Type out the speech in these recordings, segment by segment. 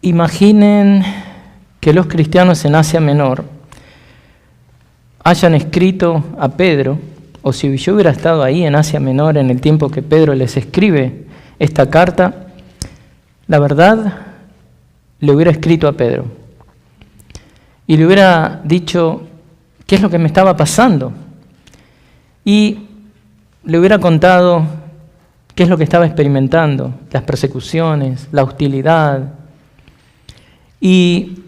Imaginen que los cristianos en Asia Menor hayan escrito a Pedro, o si yo hubiera estado ahí en Asia Menor en el tiempo que Pedro les escribe esta carta, la verdad le hubiera escrito a Pedro y le hubiera dicho qué es lo que me estaba pasando y le hubiera contado qué es lo que estaba experimentando, las persecuciones, la hostilidad. Y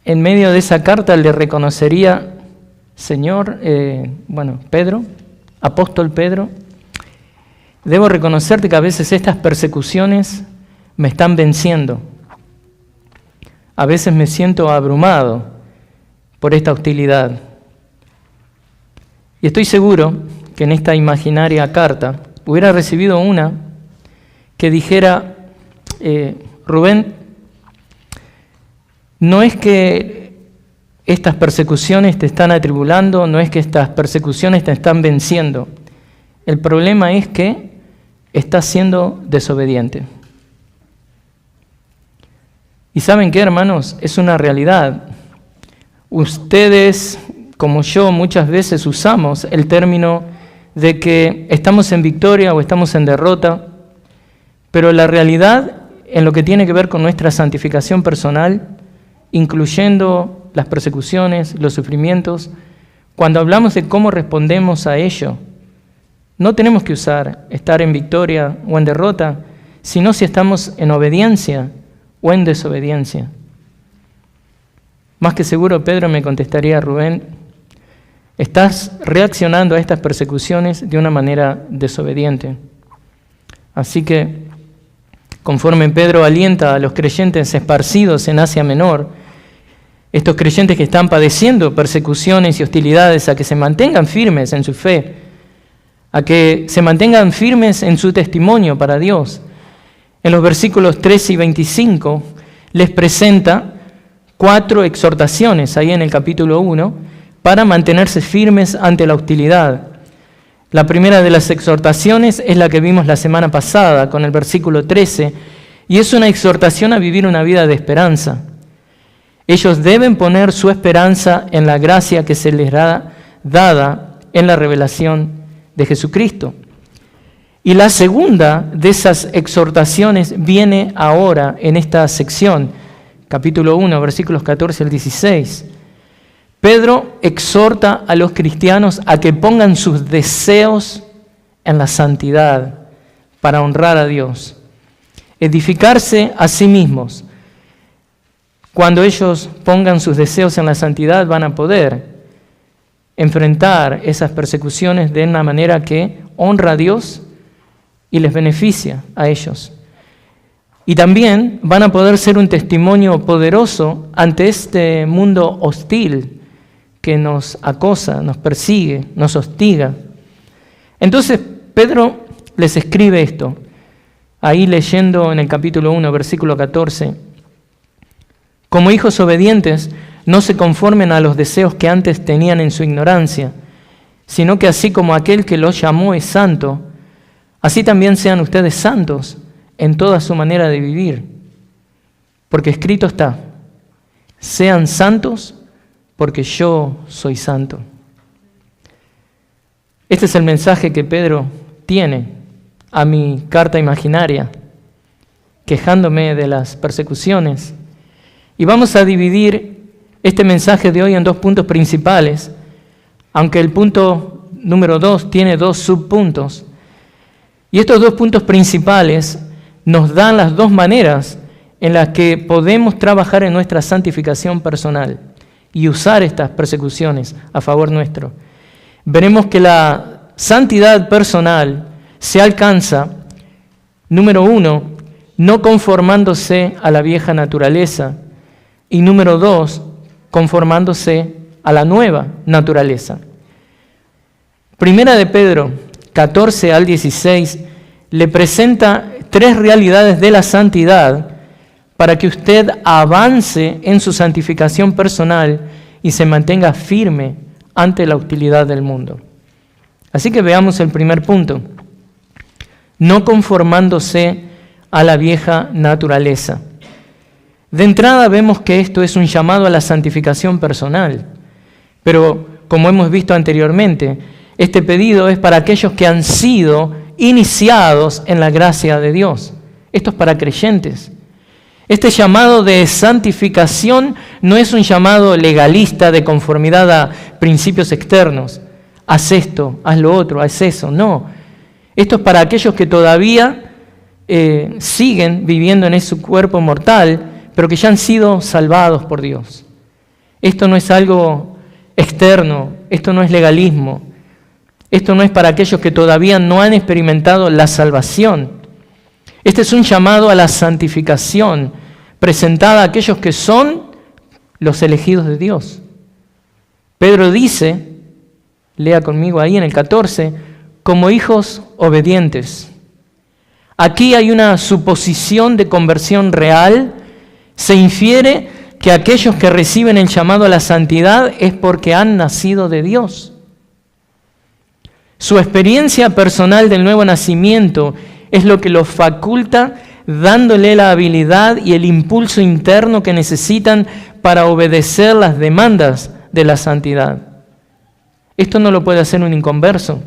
en medio de esa carta le reconocería: Señor, Pedro, apóstol Pedro, debo reconocerte que a veces estas persecuciones me están venciendo. A veces me siento abrumado por esta hostilidad. Y estoy seguro que en esta imaginaria carta hubiera recibido una que dijera: Rubén, no es que estas persecuciones te están atribulando, no es que estas persecuciones te están venciendo. El problema es que estás siendo desobediente. ¿Y saben qué, hermanos? Es una realidad. Ustedes, como yo, muchas veces usamos el término de que estamos en victoria o estamos en derrota, pero la realidad en lo que tiene que ver con nuestra santificación personal, incluyendo las persecuciones, los sufrimientos, cuando hablamos de cómo respondemos a ello, no tenemos que usar estar en victoria o en derrota, sino si estamos en obediencia o en desobediencia. Más que seguro Pedro me contestaría: Rubén, estás reaccionando a estas persecuciones de una manera desobediente. Así que, conforme Pedro alienta a los creyentes esparcidos en Asia Menor, estos creyentes que están padeciendo persecuciones y hostilidades, a que se mantengan firmes en su fe, a que se mantengan firmes en su testimonio para Dios. En los versículos 13 y 25 les presenta 4 exhortaciones ahí en el capítulo 1 para mantenerse firmes ante la hostilidad. La primera de las exhortaciones es la que vimos la semana pasada con el versículo 13 y es una exhortación a vivir una vida de esperanza. Ellos deben poner su esperanza en la gracia que se les da dada en la revelación de Jesucristo. Y la segunda de esas exhortaciones viene ahora en esta sección, capítulo 1, versículos 14 al 16. Pedro exhorta a los cristianos a que pongan sus deseos en la santidad para honrar a Dios, edificarse a sí mismos. Cuando ellos pongan sus deseos en la santidad, van a poder enfrentar esas persecuciones de una manera que honra a Dios y les beneficia a ellos. Y también van a poder ser un testimonio poderoso ante este mundo hostil que nos acosa, nos persigue, nos hostiga. Entonces Pedro les escribe esto, ahí leyendo en el capítulo 1, versículo 14. Como hijos obedientes, no se conformen a los deseos que antes tenían en su ignorancia, sino que así como aquel que los llamó es santo, así también sean ustedes santos en toda su manera de vivir. Porque escrito está: sean santos porque yo soy santo. Este es el mensaje que Pedro tiene a mi carta imaginaria, quejándome de las persecuciones. Y vamos a dividir este mensaje de hoy en 2 puntos principales, aunque el punto número 2 tiene 2 subpuntos. Y estos 2 puntos principales nos dan las 2 maneras en las que podemos trabajar en nuestra santificación personal y usar estas persecuciones a favor nuestro. Veremos que la santidad personal se alcanza, número 1, no conformándose a la vieja naturaleza, y número 2, conformándose a la nueva naturaleza. Primera de Pedro 14 al 16 le presenta 3 realidades de la santidad para que usted avance en su santificación personal y se mantenga firme ante la hostilidad del mundo. Así que veamos el primer punto: no conformándose a la vieja naturaleza. De entrada vemos que esto es un llamado a la santificación personal, pero como hemos visto anteriormente, este pedido es para aquellos que han sido iniciados en la gracia de Dios. Esto es para creyentes. Este llamado de santificación no es un llamado legalista de conformidad a principios externos. Haz esto, haz lo otro, haz eso. No. Esto es para aquellos que todavía siguen viviendo en ese cuerpo mortal, pero que ya han sido salvados por Dios. Esto no es algo externo, esto no es legalismo. Esto no es para aquellos que todavía no han experimentado la salvación. Este es un llamado a la santificación presentada a aquellos que son los elegidos de Dios. Pedro dice, lea conmigo ahí en el 14, como hijos obedientes. Aquí hay una suposición de conversión real. Se infiere que aquellos que reciben el llamado a la santidad es porque han nacido de Dios. Su experiencia personal del nuevo nacimiento es lo que los faculta, dándole la habilidad y el impulso interno que necesitan para obedecer las demandas de la santidad. Esto no lo puede hacer un inconverso.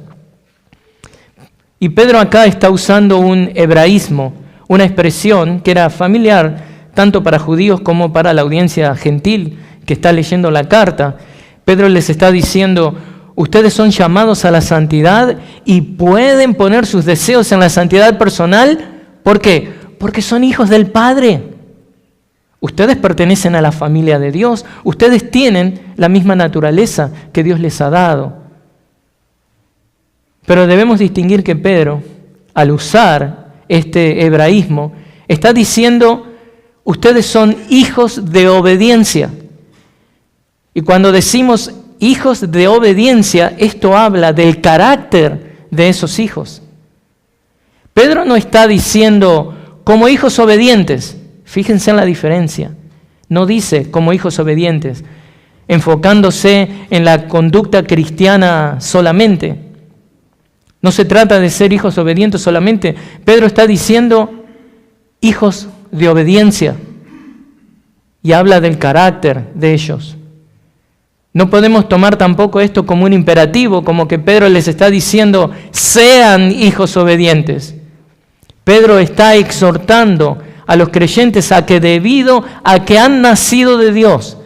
Y Pedro acá está usando un hebraísmo, una expresión que era familiar tanto para judíos como para la audiencia gentil que está leyendo la carta. Pedro les está diciendo, ustedes son llamados a la santidad y pueden poner sus deseos en la santidad personal. ¿Por qué? Porque son hijos del Padre. Ustedes pertenecen a la familia de Dios. Ustedes tienen la misma naturaleza que Dios les ha dado. Pero debemos distinguir que Pedro, al usar este hebraísmo, está diciendo, ustedes son hijos de obediencia. Y cuando decimos hijos de obediencia, esto habla del carácter de esos hijos. Pedro no está diciendo como hijos obedientes. Fíjense en la diferencia. No dice como hijos obedientes, enfocándose en la conducta cristiana solamente. No se trata de ser hijos obedientes solamente. Pedro está diciendo hijos de obediencia y habla del carácter de ellos. No podemos tomar tampoco esto como un imperativo, como que Pedro les está diciendo, sean hijos obedientes. Pedro está exhortando a los creyentes a que debido a que han nacido de Dios,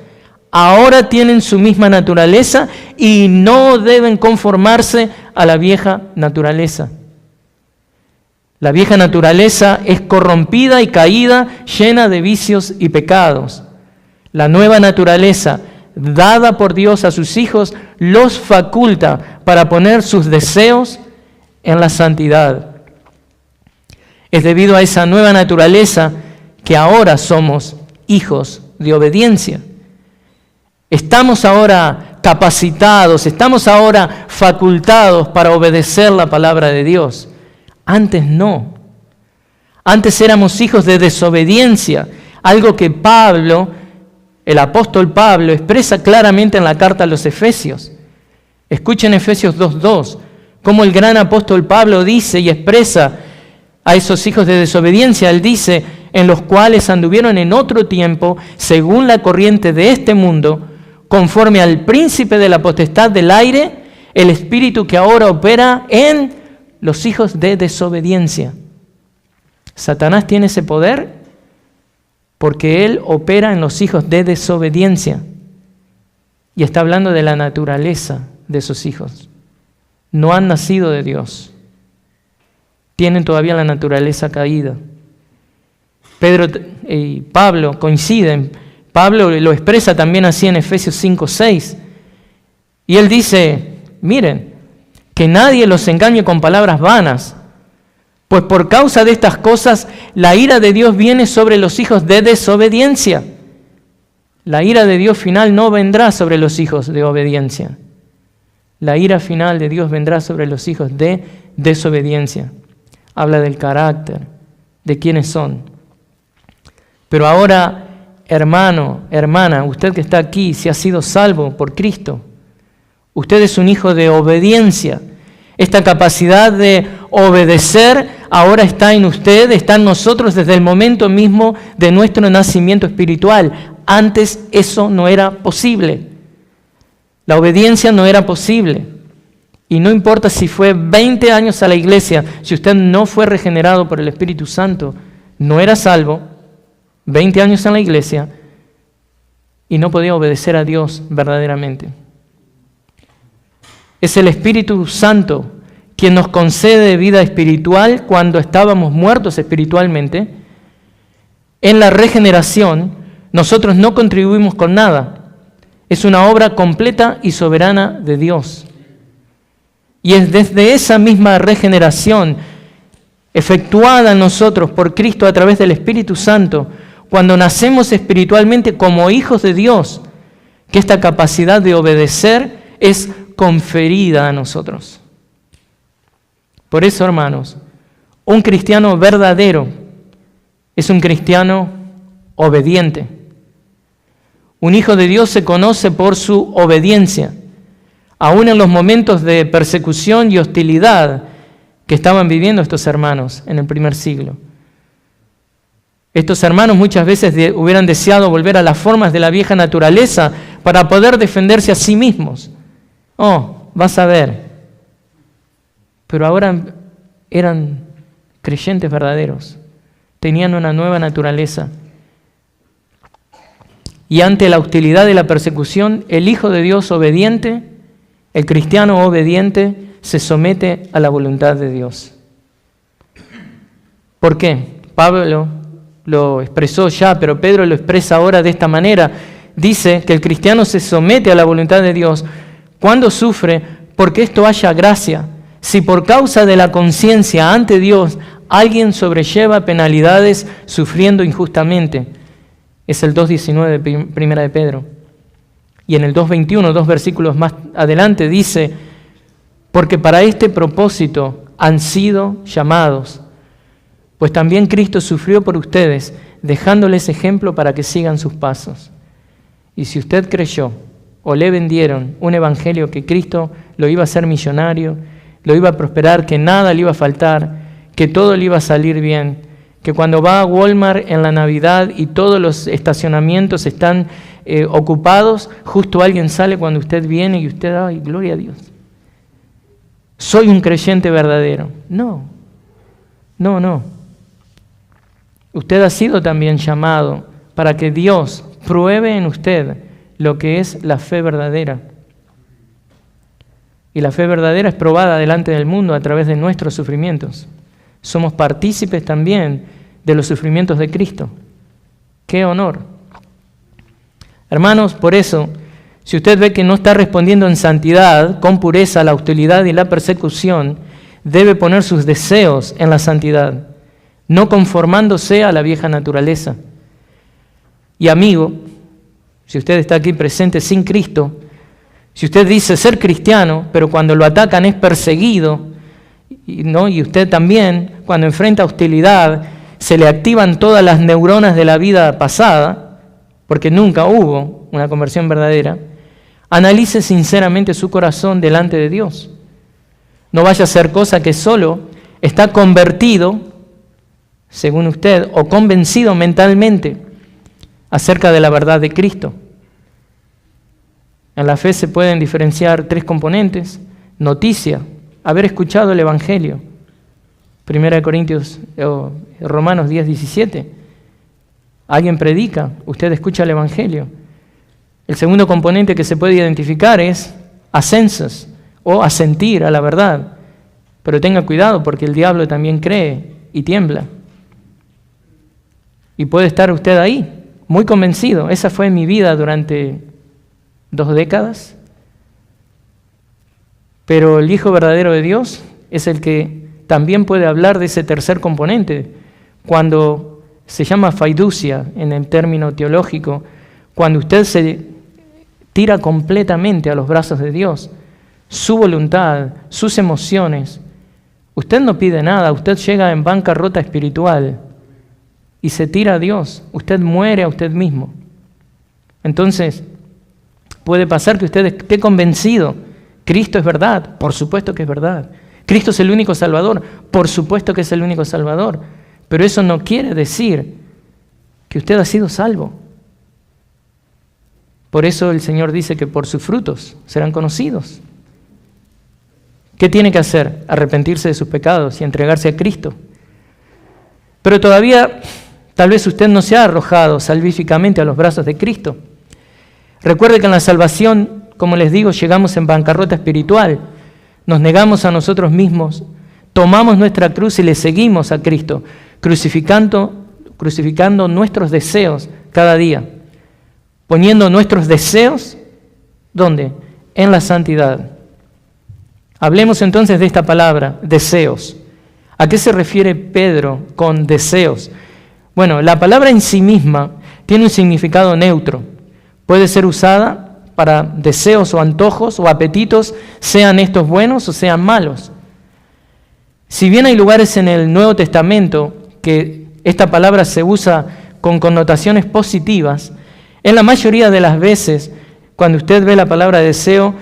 ahora tienen su misma naturaleza y no deben conformarse a la vieja naturaleza. La vieja naturaleza es corrompida y caída, llena de vicios y pecados. La nueva naturaleza, dada por Dios a sus hijos, los faculta para poner sus deseos en la santidad. Es debido a esa nueva naturaleza que ahora somos hijos de obediencia. Estamos ahora capacitados, estamos ahora facultados para obedecer la palabra de Dios. Antes no. Antes éramos hijos de desobediencia, algo que Pablo, el apóstol Pablo, expresa claramente en la carta a los Efesios. Escuchen Efesios 2:2, cómo el gran apóstol Pablo dice y expresa a esos hijos de desobediencia. Él dice, en los cuales anduvieron en otro tiempo, según la corriente de este mundo, conforme al príncipe de la potestad del aire, el espíritu que ahora opera en los hijos de desobediencia. Satanás tiene ese poder porque él opera en los hijos de desobediencia. Y está hablando de la naturaleza de esos hijos. No han nacido de Dios. Tienen todavía la naturaleza caída. Pedro y Pablo coinciden. Pablo lo expresa también así en Efesios 5:6. Y él dice, miren, que nadie los engañe con palabras vanas, pues por causa de estas cosas la ira de Dios viene sobre los hijos de desobediencia. La ira de Dios final no vendrá sobre los hijos de obediencia. La ira final de Dios vendrá sobre los hijos de desobediencia. Habla del carácter, de quiénes son. Pero ahora, hermano, hermana, usted que está aquí, si ha sido salvo por Cristo, usted es un hijo de obediencia. Esta capacidad de obedecer ahora está en usted, está en nosotros desde el momento mismo de nuestro nacimiento espiritual. Antes eso no era posible. La obediencia no era posible. Y no importa si fue 20 años a la iglesia, si usted no fue regenerado por el Espíritu Santo, no era salvo, 20 años en la iglesia, y no podía obedecer a Dios verdaderamente. Es el Espíritu Santo quien nos concede vida espiritual cuando estábamos muertos espiritualmente. En la regeneración, nosotros no contribuimos con nada. Es una obra completa y soberana de Dios. Y es desde esa misma regeneración, efectuada en nosotros por Cristo a través del Espíritu Santo, cuando nacemos espiritualmente como hijos de Dios, que esta capacidad de obedecer es conferida a nosotros. Por eso, hermanos, un cristiano verdadero es un cristiano obediente. Un hijo de Dios se conoce por su obediencia, aún en los momentos de persecución y hostilidad que estaban viviendo estos hermanos en el primer siglo. Estos hermanos muchas veces hubieran deseado volver a las formas de la vieja naturaleza para poder defenderse a sí mismos. Oh, vas a ver. Pero ahora eran creyentes verdaderos, tenían una nueva naturaleza. Y ante la hostilidad y la persecución, el Hijo de Dios obediente, el cristiano obediente, se somete a la voluntad de Dios. ¿Por qué? Pablo lo expresó ya, pero Pedro lo expresa ahora de esta manera. Dice que el cristiano se somete a la voluntad de Dios cuando sufre, porque esto haya gracia. Si por causa de la conciencia ante Dios alguien sobrelleva penalidades sufriendo injustamente. Es el 2.19 de Primera de Pedro. Y en el 2.21, 2 versículos más adelante, dice: porque para este propósito han sido llamados, pues también Cristo sufrió por ustedes, dejándoles ejemplo para que sigan sus pasos. Y si usted creyó o le vendieron un evangelio que Cristo lo iba a hacer millonario, lo iba a prosperar, que nada le iba a faltar, que todo le iba a salir bien, que cuando va a Walmart en la Navidad y todos los estacionamientos están ocupados, justo alguien sale cuando usted viene y usted, ¡ay, gloria a Dios! Soy un creyente verdadero. No. Usted ha sido también llamado para que Dios pruebe en usted lo que es la fe verdadera. Y la fe verdadera es probada delante del mundo a través de nuestros sufrimientos. Somos partícipes también de los sufrimientos de Cristo. ¡Qué honor! Hermanos, por eso, si usted ve que no está respondiendo en santidad, con pureza, a la hostilidad y la persecución, debe poner sus deseos en la santidad, no conformándose a la vieja naturaleza. Y amigo, si usted está aquí presente sin Cristo, si usted dice ser cristiano, pero cuando lo atacan es perseguido, y usted también, cuando enfrenta hostilidad, se le activan todas las neuronas de la vida pasada, porque nunca hubo una conversión verdadera, analice sinceramente su corazón delante de Dios. No vaya a ser cosa que solo está convertido, según usted, o convencido mentalmente acerca de la verdad de Cristo. En la fe se pueden diferenciar 3 componentes: noticia, haber escuchado el Evangelio, 1 Corintios, Romanos 10:17. Alguien predica, usted escucha el Evangelio. El segundo componente que se puede identificar es ascensos, o asentir a la verdad. Pero tenga cuidado, porque el diablo también cree y tiembla. Y puede estar usted ahí, muy convencido. Esa fue mi vida durante 2 décadas. Pero el Hijo verdadero de Dios es el que también puede hablar de ese tercer componente, cuando se llama fiducia en el término teológico, cuando usted se tira completamente a los brazos de Dios, su voluntad, sus emociones. Usted no pide nada, usted llega en bancarrota espiritual y se tira a Dios, usted muere a usted mismo. Entonces, puede pasar que usted esté convencido, Cristo es verdad, por supuesto que es verdad, ¿Cristo es el único Salvador? Por supuesto que es el único Salvador, pero eso no quiere decir que usted ha sido salvo. Por eso el Señor dice que por sus frutos serán conocidos. ¿Qué tiene que hacer? Arrepentirse de sus pecados y entregarse a Cristo. Pero todavía, tal vez usted no se ha arrojado salvíficamente a los brazos de Cristo. Recuerde que en la salvación, como les digo, llegamos en bancarrota espiritual. Nos negamos a nosotros mismos, tomamos nuestra cruz y le seguimos a Cristo, crucificando nuestros deseos cada día, poniendo nuestros deseos, ¿dónde? En la santidad. Hablemos entonces de esta palabra, deseos. ¿A qué se refiere Pedro con deseos? Bueno, la palabra en sí misma tiene un significado neutro. Puede ser usada para deseos o antojos o apetitos, sean estos buenos o sean malos. Si bien hay lugares en el Nuevo Testamento que esta palabra se usa con connotaciones positivas, en la mayoría de las veces, cuando usted ve la palabra deseo,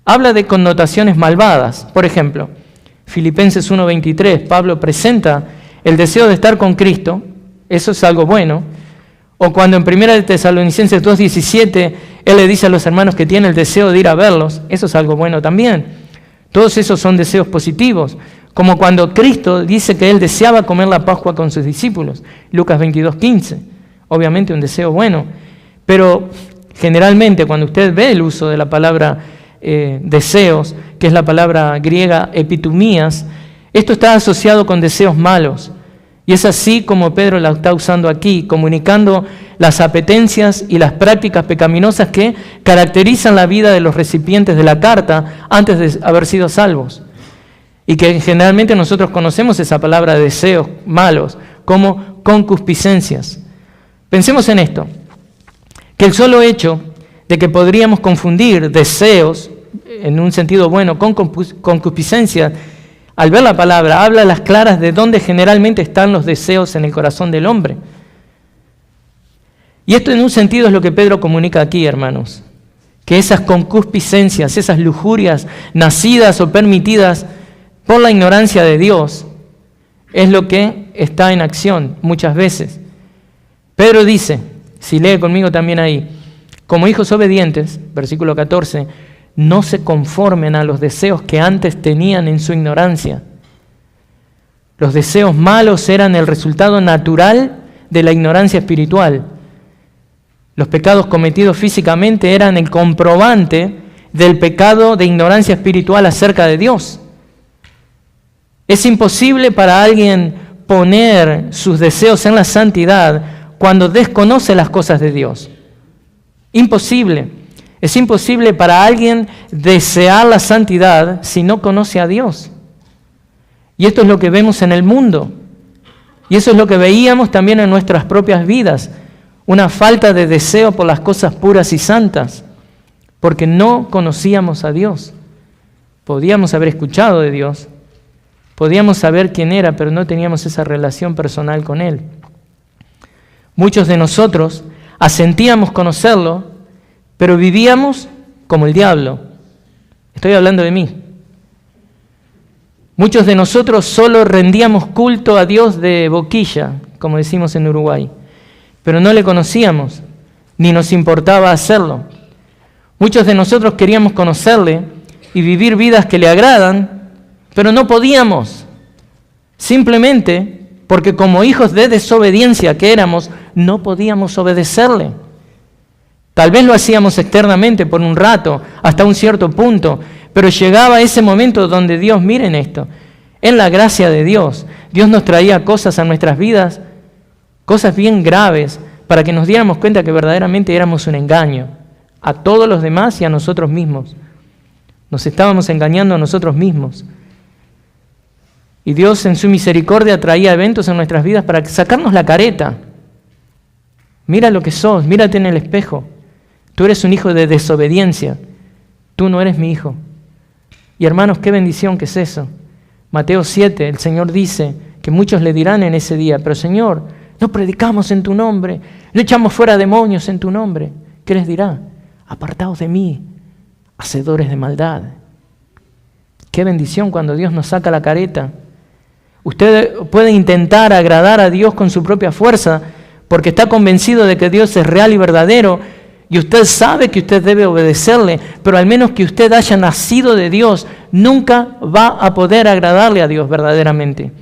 habla de connotaciones malvadas. Por ejemplo, Filipenses 1:23, Pablo presenta el deseo de estar con Cristo, eso es algo bueno. O cuando en 1 Tesalonicenses 2:17, él le dice a los hermanos que tiene el deseo de ir a verlos, eso es algo bueno también. Todos esos son deseos positivos. Como cuando Cristo dice que él deseaba comer la Pascua con sus discípulos, Lucas 22:15, obviamente un deseo bueno. Pero generalmente cuando usted ve el uso de la palabra deseos, que es la palabra griega epitumías, esto está asociado con deseos malos. Y es así como Pedro la está usando aquí, comunicando las apetencias y las prácticas pecaminosas que caracterizan la vida de los recipientes de la carta antes de haber sido salvos. Y que generalmente nosotros conocemos esa palabra deseos malos como concupiscencias. Pensemos en esto, que el solo hecho de que podríamos confundir deseos, en un sentido bueno, con concupiscencia, al ver la palabra, habla a las claras de dónde generalmente están los deseos en el corazón del hombre. Y esto en un sentido es lo que Pedro comunica aquí, hermanos, que esas concupiscencias, esas lujurias nacidas o permitidas por la ignorancia de Dios, es lo que está en acción muchas veces. Pedro dice, si lee conmigo también ahí, como hijos obedientes, versículo 14, no se conformen a los deseos que antes tenían en su ignorancia. Los deseos malos eran el resultado natural de la ignorancia espiritual. Los pecados cometidos físicamente eran el comprobante del pecado de ignorancia espiritual acerca de Dios. Es imposible para alguien poner sus deseos en la santidad cuando desconoce las cosas de Dios. Imposible. Es imposible para alguien desear la santidad si no conoce a Dios. Y esto es lo que vemos en el mundo. Y eso es lo que veíamos también en nuestras propias vidas. Una falta de deseo por las cosas puras y santas. Porque no conocíamos a Dios. Podíamos haber escuchado de Dios. Podíamos saber quién era, pero no teníamos esa relación personal con Él. Muchos de nosotros asentíamos conocerlo, pero vivíamos como el diablo. Estoy hablando de mí. Muchos de nosotros solo rendíamos culto a Dios de boquilla, como decimos en Uruguay, pero no le conocíamos, ni nos importaba hacerlo. Muchos de nosotros queríamos conocerle y vivir vidas que le agradan, pero no podíamos, simplemente porque como hijos de desobediencia que éramos, no podíamos obedecerle. Tal vez lo hacíamos externamente por un rato, hasta un cierto punto, pero llegaba ese momento donde Dios, miren esto, en la gracia de Dios, Dios nos traía cosas a nuestras vidas, cosas bien graves, para que nos diéramos cuenta que verdaderamente éramos un engaño a todos los demás y a nosotros mismos. Nos estábamos engañando a nosotros mismos. Y Dios en su misericordia traía eventos en nuestras vidas para sacarnos la careta. Mira lo que sos, mírate en el espejo. Tú eres un hijo de desobediencia. Tú no eres mi hijo. Y hermanos, qué bendición que es eso. Mateo 7, el Señor dice que muchos le dirán en ese día, pero Señor, no predicamos en tu nombre, no echamos fuera demonios en tu nombre. ¿Qué les dirá? Apartaos de mí, hacedores de maldad. qué bendición cuando Dios nos saca la careta. Usted puede intentar agradar a Dios con su propia fuerza porque está convencido de que Dios es real y verdadero y usted sabe que usted debe obedecerle, pero al menos que usted haya nacido de Dios, nunca va a poder agradarle a Dios verdaderamente.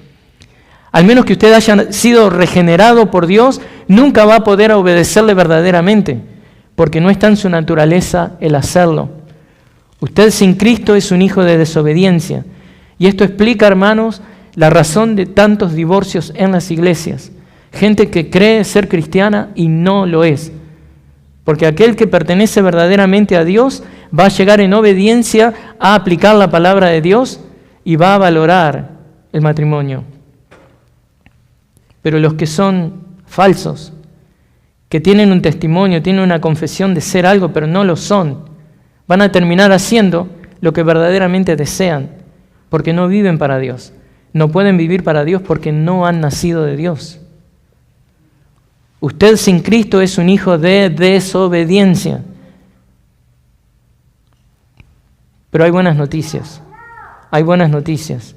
Al menos que usted haya sido regenerado por Dios, nunca va a poder obedecerle verdaderamente, porque no está en su naturaleza el hacerlo. Usted sin Cristo es un hijo de desobediencia. Y esto explica, hermanos, la razón de tantos divorcios en las iglesias. Gente que cree ser cristiana y no lo es. Porque aquel que pertenece verdaderamente a Dios va a llegar en obediencia a aplicar la palabra de Dios y va a valorar el matrimonio. Pero los que son falsos, que tienen un testimonio, tienen una confesión de ser algo, pero no lo son, van a terminar haciendo lo que verdaderamente desean, porque no viven para Dios. No pueden vivir para Dios porque no han nacido de Dios. Usted sin Cristo es un hijo de desobediencia. Pero hay buenas noticias. Hay buenas noticias.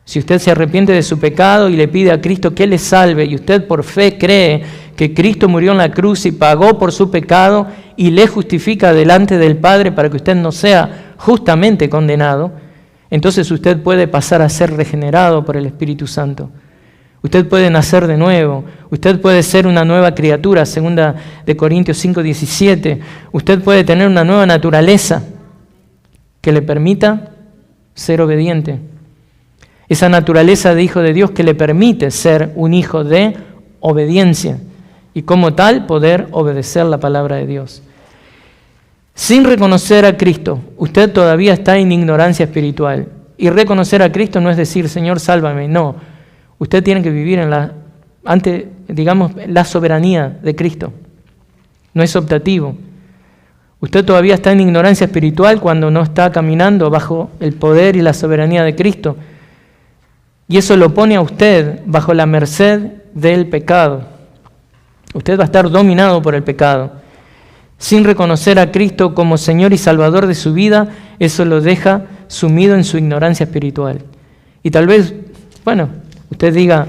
Si usted se arrepiente de su pecado y le pide a Cristo que le salve, y usted por fe cree que Cristo murió en la cruz y pagó por su pecado y le justifica delante del Padre para que usted no sea justamente condenado, entonces usted puede pasar a ser regenerado por el Espíritu Santo. Usted puede nacer de nuevo, usted puede ser una nueva criatura, 2 Corintios 5:17. Usted puede tener una nueva naturaleza que le permita ser obediente. Esa naturaleza de hijo de Dios que le permite ser un hijo de obediencia y como tal poder obedecer la palabra de Dios. Sin reconocer a Cristo, usted todavía está en ignorancia espiritual. Y reconocer a Cristo no es decir, Señor, sálvame, no. Usted tiene que vivir ante la soberanía de Cristo. No es optativo. Usted todavía está en ignorancia espiritual cuando no está caminando bajo el poder y la soberanía de Cristo. Y eso lo pone a usted bajo la merced del pecado. Usted va a estar dominado por el pecado. Sin reconocer a Cristo como Señor y Salvador de su vida, eso lo deja sumido en su ignorancia espiritual. Y tal vez, usted diga,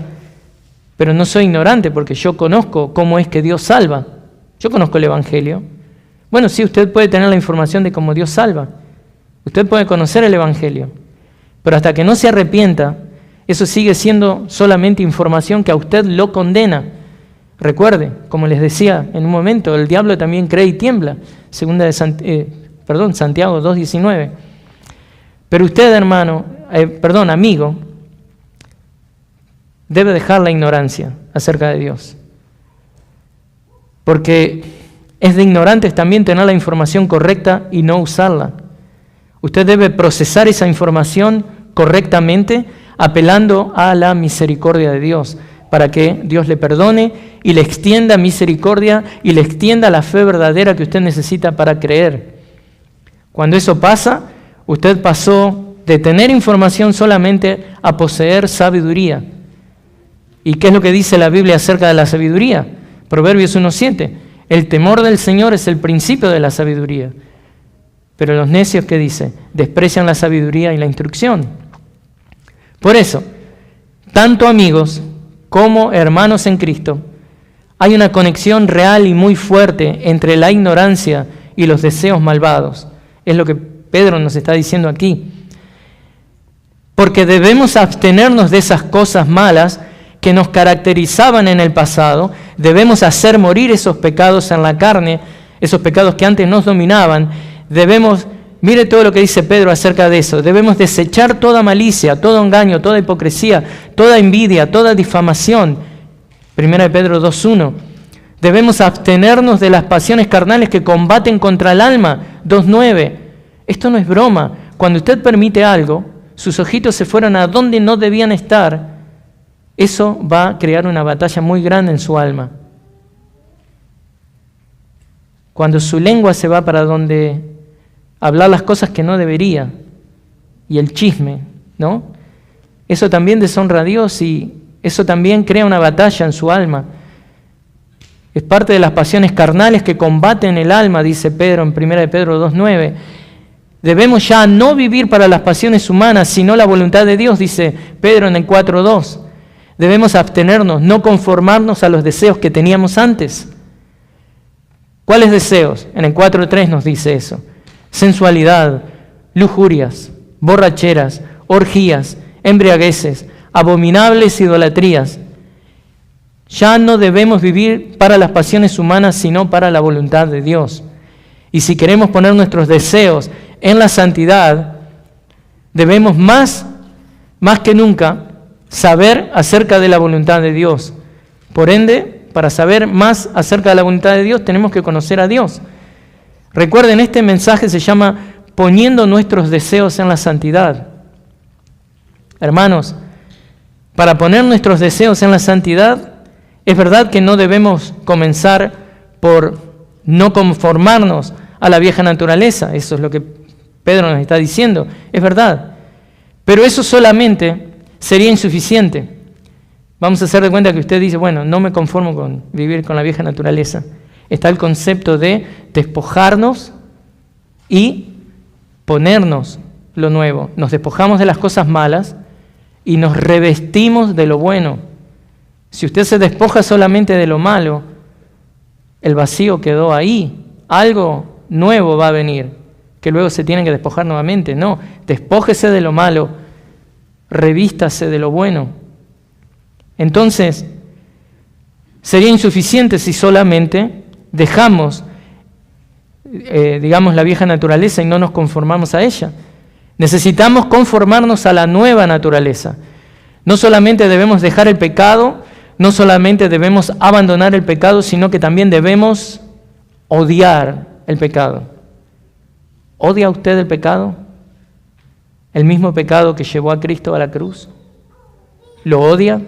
pero no soy ignorante porque yo conozco cómo es que Dios salva. Yo conozco el Evangelio. Bueno, sí, usted puede tener la información de cómo Dios salva. Usted puede conocer el Evangelio. Pero hasta que no se arrepienta, eso sigue siendo solamente información que a usted lo condena. Recuerde, como les decía en un momento, el diablo también cree y tiembla. Santiago 2:19. Pero usted, amigo, debe dejar la ignorancia acerca de Dios. Porque es de ignorantes también tener la información correcta y no usarla. Usted debe procesar esa información correctamente apelando a la misericordia de Dios para que Dios le perdone y le extienda misericordia y le extienda la fe verdadera que usted necesita para creer. Cuando eso pasa, usted pasó de tener información solamente a poseer sabiduría. ¿Y qué es lo que dice la Biblia acerca de la sabiduría? Proverbios 1:7. El temor del Señor es el principio de la sabiduría. Pero los necios, ¿qué dice? Desprecian la sabiduría y la instrucción. Por eso, tanto amigos como hermanos en Cristo, hay una conexión real y muy fuerte entre la ignorancia y los deseos malvados. Es lo que Pedro nos está diciendo aquí. Porque debemos abstenernos de esas cosas malas que nos caracterizaban en el pasado, debemos hacer morir esos pecados en la carne, esos pecados que antes nos dominaban, mire todo lo que dice Pedro acerca de eso, debemos desechar toda malicia, todo engaño, toda hipocresía, toda envidia, toda difamación. 1 Pedro 2:1. Debemos abstenernos de las pasiones carnales que combaten contra el alma. 2:9. Esto no es broma. Cuando usted permite algo, sus ojitos se fueron a donde no debían estar, eso va a crear una batalla muy grande en su alma. Cuando su lengua se va para donde hablar las cosas que no debería, y el chisme, ¿no? Eso también deshonra a Dios y eso también crea una batalla en su alma. Es parte de las pasiones carnales que combaten el alma, dice Pedro en 1 Pedro 2:9. Debemos ya no vivir para las pasiones humanas, sino la voluntad de Dios, dice Pedro en el 4:2. Debemos abstenernos, no conformarnos a los deseos que teníamos antes. ¿Cuáles deseos? En el 4:3 nos dice eso. Sensualidad, lujurias, borracheras, orgías, embriagueces, abominables idolatrías. Ya no debemos vivir para las pasiones humanas, sino para la voluntad de Dios. Y si queremos poner nuestros deseos en la santidad, debemos más que nunca saber acerca de la voluntad de Dios. Por ende, para saber más acerca de la voluntad de Dios, tenemos que conocer a Dios. Recuerden, este mensaje se llama poniendo nuestros deseos en la santidad. Hermanos, para poner nuestros deseos en la santidad, es verdad que no debemos comenzar por no conformarnos a la vieja naturaleza. Eso es lo que Pedro nos está diciendo. Es verdad. Pero eso solamente sería insuficiente. Vamos a hacer de cuenta que usted dice, bueno, no me conformo con vivir con la vieja naturaleza. Está el concepto de despojarnos y ponernos lo nuevo. Nos despojamos de las cosas malas y nos revestimos de lo bueno. Si usted se despoja solamente de lo malo, el vacío quedó ahí. Algo nuevo va a venir, que luego se tiene que despojar nuevamente. No, despójese de lo malo, revístase de lo bueno. Entonces, sería insuficiente si solamente dejamos, la vieja naturaleza y no nos conformamos a ella. Necesitamos conformarnos a la nueva naturaleza. No solamente debemos dejar el pecado, no solamente debemos abandonar el pecado, sino que también debemos odiar el pecado. ¿Odia usted el pecado? ¿El mismo pecado que llevó a Cristo a la cruz? ¿Lo odia?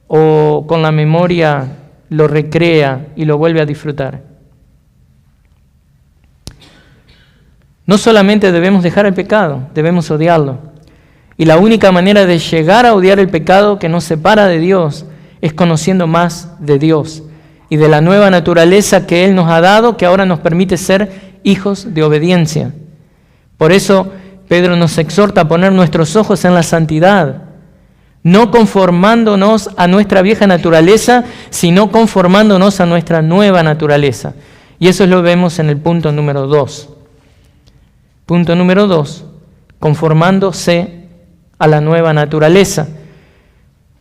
¿O con la memoria lo recrea y lo vuelve a disfrutar? No solamente debemos dejar el pecado, debemos odiarlo. Y la única manera de llegar a odiar el pecado que nos separa de Dios es conociendo más de Dios y de la nueva naturaleza que Él nos ha dado, que ahora nos permite ser hijos de obediencia. Por eso Pedro nos exhorta a poner nuestros ojos en la santidad, no conformándonos a nuestra vieja naturaleza, sino conformándonos a nuestra nueva naturaleza. Y eso lo vemos en el punto número 2. Punto número 2, conformándose a la nueva naturaleza.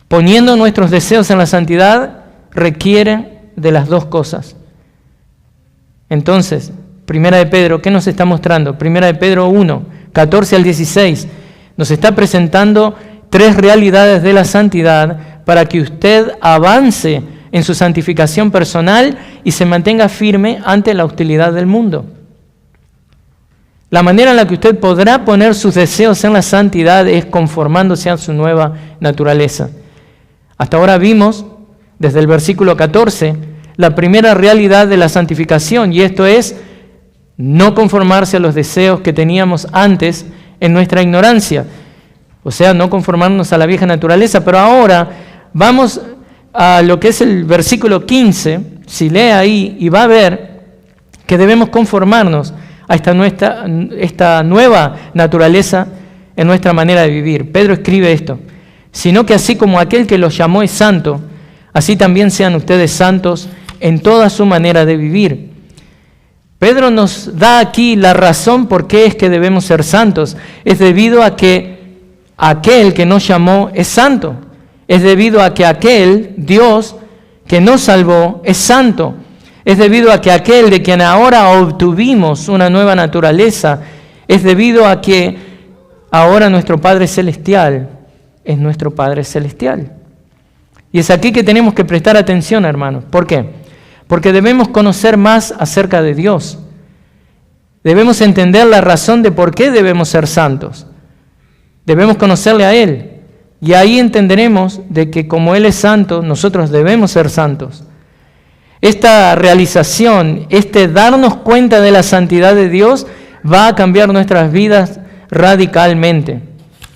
Poniendo nuestros deseos en la santidad requiere de las dos cosas. Entonces, Primera de Pedro, ¿qué nos está mostrando? Primera de Pedro 1, 14 al 16, nos está presentando 3 realidades de la santidad para que usted avance en su santificación personal y se mantenga firme ante la hostilidad del mundo. La manera en la que usted podrá poner sus deseos en la santidad es conformándose a su nueva naturaleza. Hasta ahora vimos, desde el versículo 14, la primera realidad de la santificación, y esto es no conformarse a los deseos que teníamos antes en nuestra ignorancia. O sea, no conformarnos a la vieja naturaleza. Pero ahora vamos a lo que es el versículo 15, si lee ahí, y va a ver que debemos conformarnos a esta nueva naturaleza en nuestra manera de vivir. Pedro escribe esto: sino que así como aquel que los llamó es santo, así también sean ustedes santos en toda su manera de vivir. Pedro nos da aquí la razón por qué es que debemos ser santos. Es debido a que aquel que nos llamó es santo. Es debido a que aquel, Dios, que nos salvó es santo. Es debido a que aquel de quien ahora obtuvimos una nueva naturaleza, es debido a que ahora nuestro Padre Celestial es nuestro Padre Celestial. Y es aquí que tenemos que prestar atención, hermanos. ¿Por qué? Porque debemos conocer más acerca de Dios. Debemos entender la razón de por qué debemos ser santos. Debemos conocerle a Él. Y ahí entenderemos de que como Él es santo, nosotros debemos ser santos. Esta realización, darnos cuenta de la santidad de Dios, va a cambiar nuestras vidas radicalmente.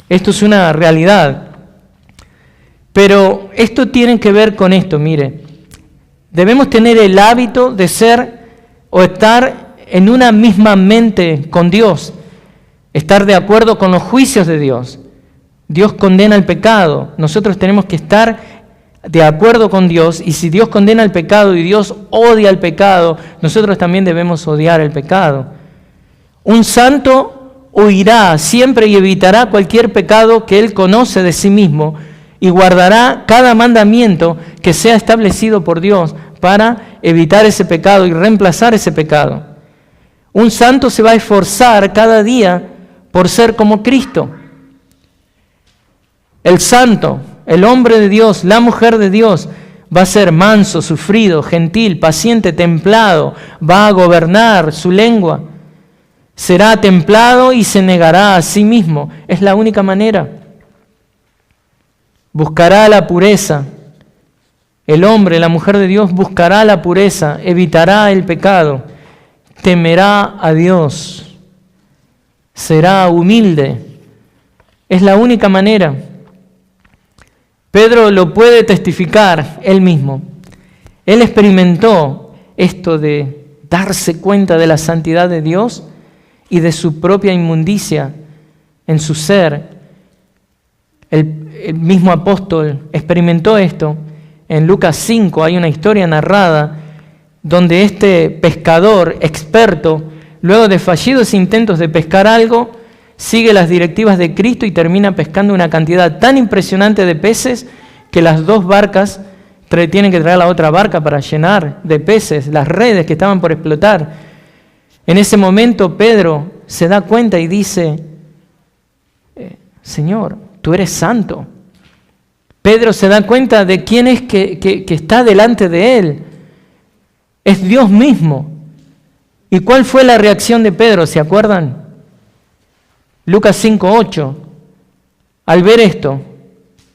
Esto es una realidad. Pero esto tiene que ver con esto, mire. Debemos tener el hábito de ser o estar en una misma mente con Dios, estar de acuerdo con los juicios de Dios. Dios condena el pecado, nosotros tenemos que estar de acuerdo con Dios, y si Dios condena el pecado y Dios odia el pecado, nosotros también debemos odiar el pecado. Un santo huirá siempre y evitará cualquier pecado que él conoce de sí mismo y guardará cada mandamiento que sea establecido por Dios para evitar ese pecado y reemplazar ese pecado. Un santo se va a esforzar cada día por ser como Cristo. El santo, el hombre de Dios, la mujer de Dios, va a ser manso, sufrido, gentil, paciente, templado, va a gobernar su lengua, será templado y se negará a sí mismo. Es la única manera. Buscará la pureza. El hombre, la mujer de Dios buscará la pureza, evitará el pecado, temerá a Dios, será humilde. Es la única manera. Pedro lo puede testificar él mismo. Él experimentó esto de darse cuenta de la santidad de Dios y de su propia inmundicia en su ser. El mismo apóstol experimentó esto. En Lucas 5 hay una historia narrada donde este pescador experto, luego de fallidos intentos de pescar algo, sigue las directivas de Cristo y termina pescando una cantidad tan impresionante de peces que las dos barcas tienen que traer la otra barca para llenar de peces las redes que estaban por explotar. En ese momento Pedro se da cuenta y dice, Señor, tú eres santo. Pedro se da cuenta de quién es que está delante de él. Es Dios mismo. ¿Y cuál fue la reacción de Pedro? ¿Se acuerdan? Lucas 5:8. Al ver esto,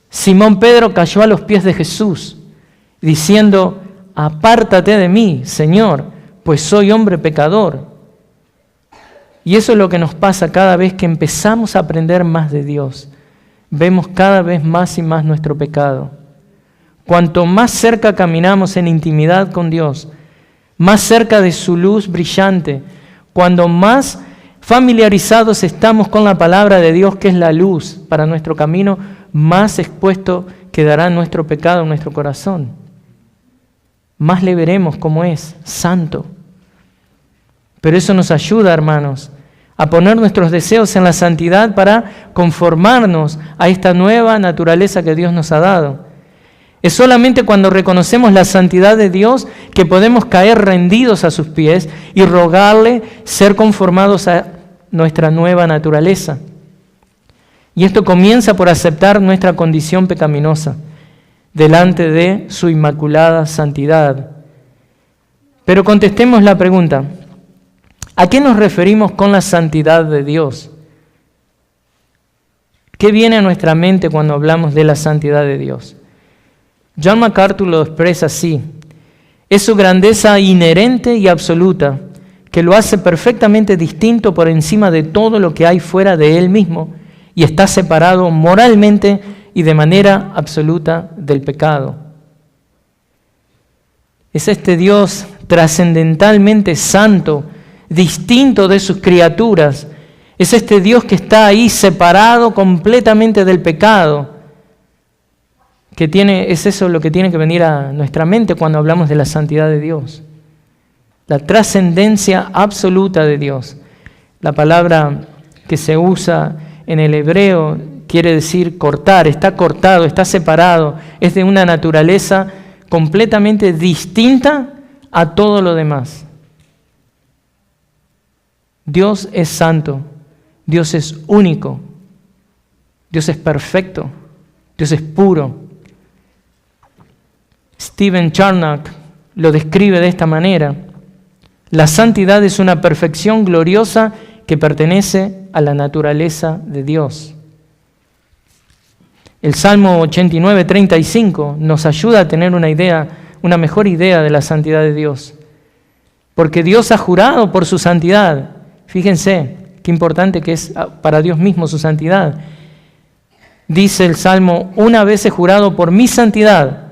Simón Pedro cayó a los pies de Jesús, diciendo, apártate de mí, Señor, pues soy hombre pecador. Y eso es lo que nos pasa cada vez que empezamos a aprender más de Dios. Vemos cada vez más y más nuestro pecado. Cuanto más cerca caminamos en intimidad con Dios, más cerca de su luz brillante, cuando más familiarizados estamos con la palabra de Dios, que es la luz para nuestro camino, más expuesto quedará nuestro pecado en nuestro corazón. Más le veremos como es, santo. Pero eso nos ayuda, hermanos, a poner nuestros deseos en la santidad para conformarnos a esta nueva naturaleza que Dios nos ha dado. Es solamente cuando reconocemos la santidad de Dios que podemos caer rendidos a sus pies y rogarle ser conformados a nuestra nueva naturaleza. Y esto comienza por aceptar nuestra condición pecaminosa delante de su inmaculada santidad. Pero contestemos la pregunta, ¿a qué nos referimos con la santidad de Dios? ¿Qué viene a nuestra mente cuando hablamos de la santidad de Dios? John MacArthur lo expresa así: es su grandeza inherente y absoluta, que lo hace perfectamente distinto por encima de todo lo que hay fuera de él mismo y está separado moralmente y de manera absoluta del pecado. Es este Dios trascendentalmente santo, distinto de sus criaturas. Es este Dios que está ahí separado completamente del pecado. Es eso lo que tiene que venir a nuestra mente cuando hablamos de la santidad de Dios. La trascendencia absoluta de Dios. La palabra que se usa en el hebreo quiere decir cortar, está cortado, está separado, es de una naturaleza completamente distinta a todo lo demás. Dios es santo, Dios es único, Dios es perfecto, Dios es puro. Stephen Charnock lo describe de esta manera: la santidad es una perfección gloriosa que pertenece a la naturaleza de Dios. El Salmo 89:35 nos ayuda a tener una mejor idea de la santidad de Dios. Porque Dios ha jurado por su santidad. Fíjense qué importante que es para Dios mismo su santidad. Dice el Salmo: una vez he jurado por mi santidad,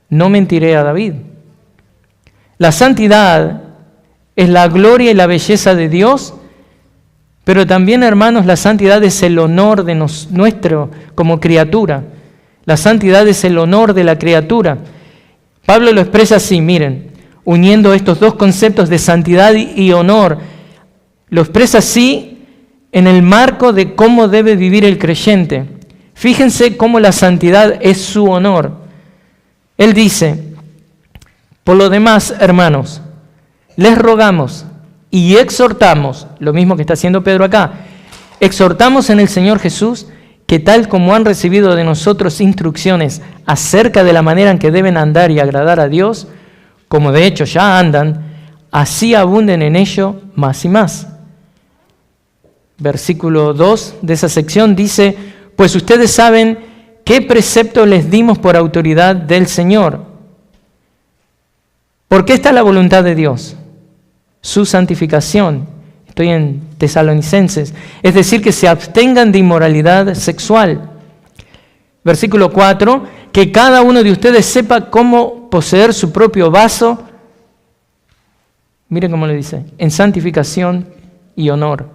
no mentiré a David. La santidad es la gloria y la belleza de Dios, pero también, hermanos, la santidad es el honor de nuestro como criatura. La santidad es el honor de la criatura. Pablo lo expresa así, miren, uniendo estos dos conceptos de santidad y honor. Lo expresa así en el marco de cómo debe vivir el creyente. Fíjense cómo la santidad es su honor. Él dice, por lo demás, hermanos, les rogamos y exhortamos, lo mismo que está haciendo Pedro acá, exhortamos en el Señor Jesús que tal como han recibido de nosotros instrucciones acerca de la manera en que deben andar y agradar a Dios, como de hecho ya andan, así abunden en ello más y más. Versículo 2 de esa sección dice, pues ustedes saben qué precepto les dimos por autoridad del Señor. ¿Por qué está la voluntad de Dios? Su santificación. Estoy en Tesalonicenses. Es decir, que se abstengan de inmoralidad sexual. Versículo 4, que cada uno de ustedes sepa cómo poseer su propio vaso. Miren cómo le dice, en santificación y honor.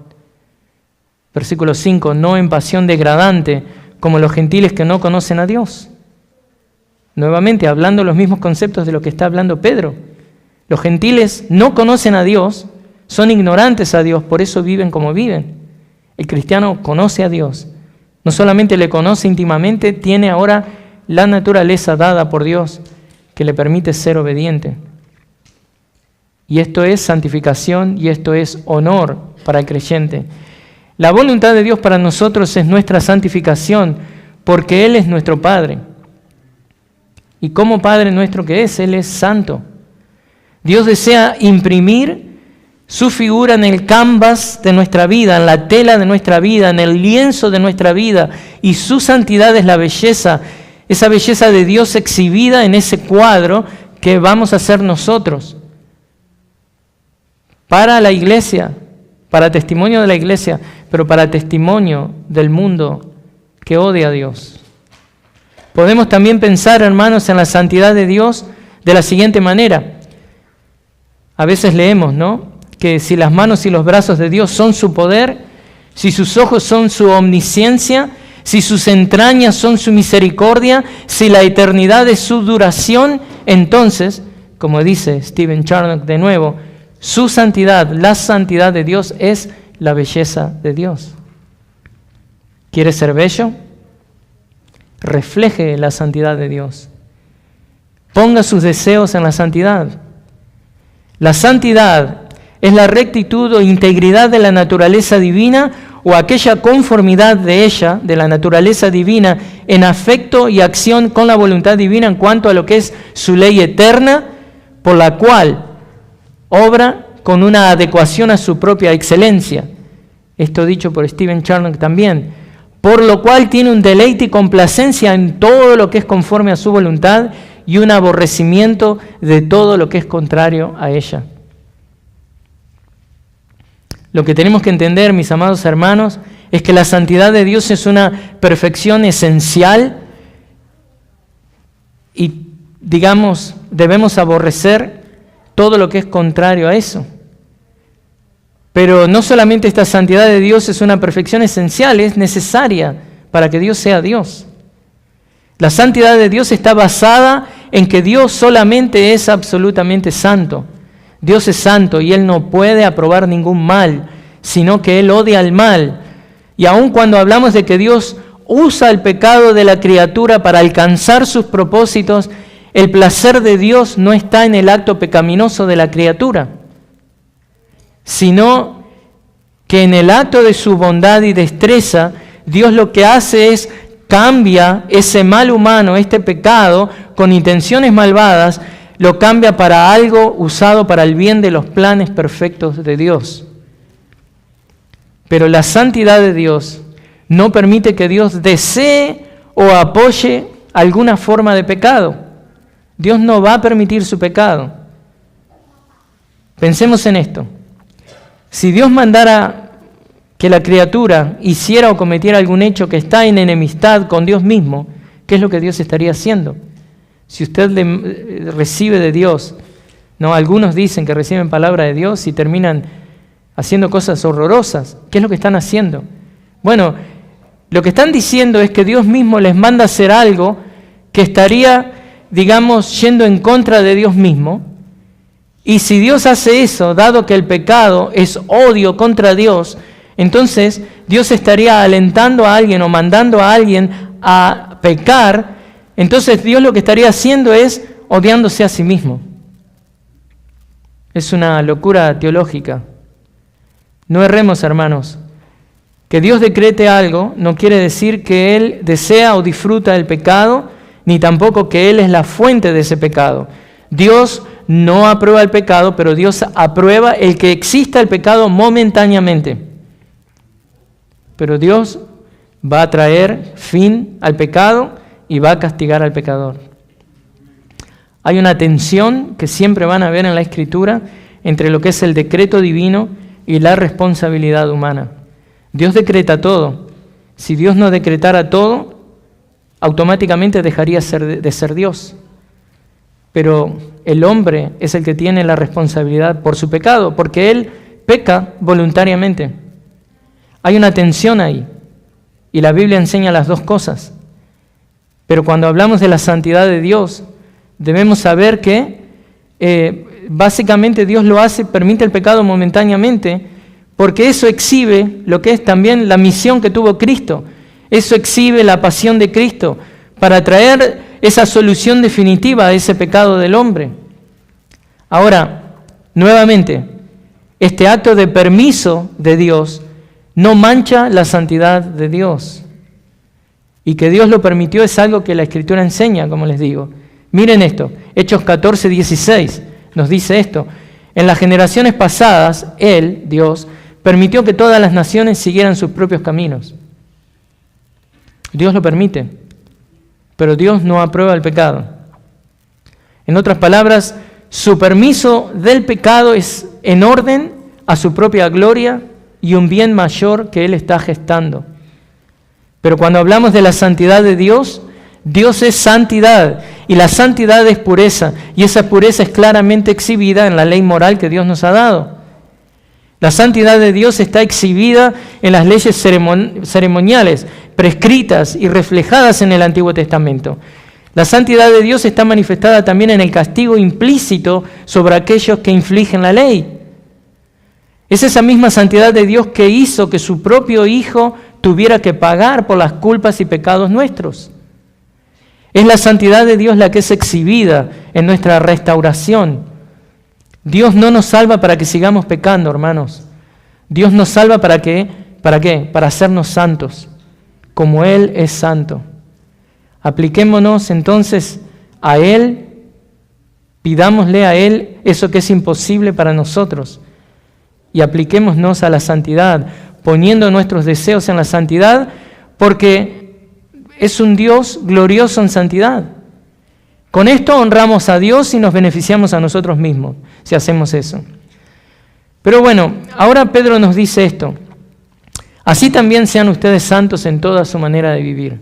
Versículo 5, no en pasión degradante, como los gentiles que no conocen a Dios. Nuevamente, hablando los mismos conceptos de lo que está hablando Pedro. Los gentiles no conocen a Dios, son ignorantes a Dios, por eso viven como viven. El cristiano conoce a Dios. No solamente le conoce íntimamente, tiene ahora la naturaleza dada por Dios que le permite ser obediente. Y esto es santificación y esto es honor para el creyente. La voluntad de Dios para nosotros es nuestra santificación, porque Él es nuestro Padre. Y como Padre nuestro que es, Él es santo. Dios desea imprimir su figura en el canvas de nuestra vida, en la tela de nuestra vida, en el lienzo de nuestra vida. Y su santidad es la belleza, esa belleza de Dios exhibida en ese cuadro que vamos a hacer nosotros. Para la iglesia, para testimonio de la iglesia, pero para testimonio del mundo que odia a Dios. Podemos también pensar, hermanos, en la santidad de Dios de la siguiente manera. A veces leemos, ¿no?, que si las manos y los brazos de Dios son su poder, si sus ojos son su omnisciencia, si sus entrañas son su misericordia, si la eternidad es su duración, entonces, como dice Stephen Charnock de nuevo, su santidad, la santidad de Dios es la belleza de Dios. ¿Quiere ser bello? Refleje la santidad de Dios. Ponga sus deseos en la santidad. La santidad es la rectitud o integridad de la naturaleza divina o aquella conformidad de ella, de la naturaleza divina, en afecto y acción con la voluntad divina en cuanto a lo que es su ley eterna, por la cual obra con una adecuación a su propia excelencia. Esto dicho por Stephen Charnock también. Por lo cual tiene un deleite y complacencia en todo lo que es conforme a su voluntad y un aborrecimiento de todo lo que es contrario a ella. Lo que tenemos que entender, mis amados hermanos, es que la santidad de Dios es una perfección esencial y, digamos, debemos aborrecer todo lo que es contrario a eso. Pero no solamente esta santidad de Dios es una perfección esencial, es necesaria para que Dios sea Dios. La santidad de Dios está basada en que Dios solamente es absolutamente santo. Dios es santo y Él no puede aprobar ningún mal, sino que Él odia el mal. Y aun cuando hablamos de que Dios usa el pecado de la criatura para alcanzar sus propósitos, el placer de Dios no está en el acto pecaminoso de la criatura, sino que en el acto de su bondad y destreza, Dios lo que hace es cambia ese mal humano, este pecado, con intenciones malvadas, lo cambia para algo usado para el bien de los planes perfectos de Dios. Pero la santidad de Dios no permite que Dios desee o apoye alguna forma de pecado. Dios no va a permitir su pecado. Pensemos en esto. Si Dios mandara que la criatura hiciera o cometiera algún hecho que está en enemistad con Dios mismo, ¿qué es lo que Dios estaría haciendo? Si usted recibe de Dios ¿no? Algunos dicen que reciben palabra de Dios y terminan haciendo cosas horrorosas. ¿Qué es lo que están haciendo? Bueno, lo que están diciendo es que Dios mismo les manda a hacer algo que estaría, digamos, yendo en contra de Dios mismo. Y si Dios hace eso, dado que el pecado es odio contra Dios, entonces Dios estaría alentando a alguien o mandando a alguien a pecar. Entonces Dios lo que estaría haciendo es odiándose a sí mismo. Es una locura teológica. No erremos, hermanos. Que Dios decrete algo no quiere decir que Él desea o disfruta del pecado, ni tampoco que Él es la fuente de ese pecado. Dios no aprueba el pecado, pero Dios aprueba el que exista el pecado momentáneamente. Pero Dios va a traer fin al pecado y va a castigar al pecador. Hay una tensión que siempre van a ver en la Escritura entre lo que es el decreto divino y la responsabilidad humana. Dios decreta todo. Si Dios no decretara todo, automáticamente dejaría de ser Dios. Pero el hombre es el que tiene la responsabilidad por su pecado, porque él peca voluntariamente. Hay una tensión ahí, y la Biblia enseña las dos cosas. Pero cuando hablamos de la santidad de Dios, debemos saber que básicamente Dios lo hace, permite el pecado momentáneamente, porque eso exhibe lo que es también la misión que tuvo Cristo. Eso exhibe la pasión de Cristo para traer esa solución definitiva a ese pecado del hombre. Ahora, nuevamente, este acto de permiso de Dios no mancha la santidad de Dios. Y que Dios lo permitió es algo que la Escritura enseña, como les digo. Miren esto, Hechos 14:16 nos dice esto. En las generaciones pasadas, Él, Dios, permitió que todas las naciones siguieran sus propios caminos. Dios lo permite, pero Dios no aprueba el pecado. En otras palabras, su permiso del pecado es en orden a su propia gloria y un bien mayor que Él está gestando. Pero cuando hablamos de la santidad de Dios, Dios es santidad y la santidad es pureza, y esa pureza es claramente exhibida en la ley moral que Dios nos ha dado. La santidad de Dios está exhibida en las leyes ceremoniales, prescritas y reflejadas en el Antiguo Testamento. La santidad de Dios está manifestada también en el castigo implícito sobre aquellos que infligen la ley. Es esa misma santidad de Dios que hizo que su propio Hijo tuviera que pagar por las culpas y pecados nuestros. Es la santidad de Dios la que es exhibida en nuestra restauración. Dios no nos salva para que sigamos pecando, hermanos. Dios nos salva ¿para qué? Para hacernos santos, como Él es santo. Apliquémonos entonces a Él, pidámosle a Él eso que es imposible para nosotros, y apliquémonos a la santidad, poniendo nuestros deseos en la santidad, porque es un Dios glorioso en santidad. Con esto honramos a Dios y nos beneficiamos a nosotros mismos, si hacemos eso. Pero bueno, ahora Pedro nos dice esto: así también sean ustedes santos en toda su manera de vivir.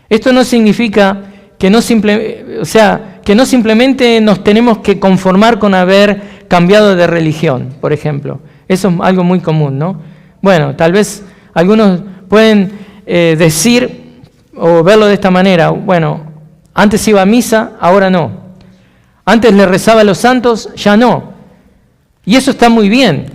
Esto no significa que no simplemente nos tenemos que conformar con haber cambiado de religión, por ejemplo. Eso es algo muy común, ¿no? Bueno, tal vez algunos pueden decir o verlo de esta manera: bueno, antes iba a misa, ahora no. Antes le rezaba a los santos, ya no. Y eso está muy bien.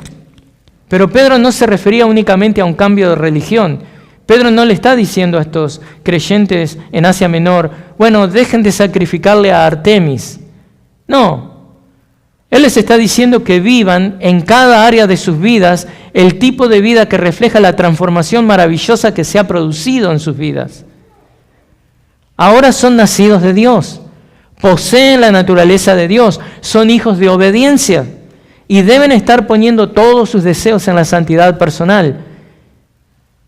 Pero Pedro no se refería únicamente a un cambio de religión. Pedro no le está diciendo a estos creyentes en Asia Menor: bueno, dejen de sacrificarle a Artemis. No. Él les está diciendo que vivan en cada área de sus vidas el tipo de vida que refleja la transformación maravillosa que se ha producido en sus vidas. Ahora son nacidos de Dios, poseen la naturaleza de Dios, son hijos de obediencia y deben estar poniendo todos sus deseos en la santidad personal.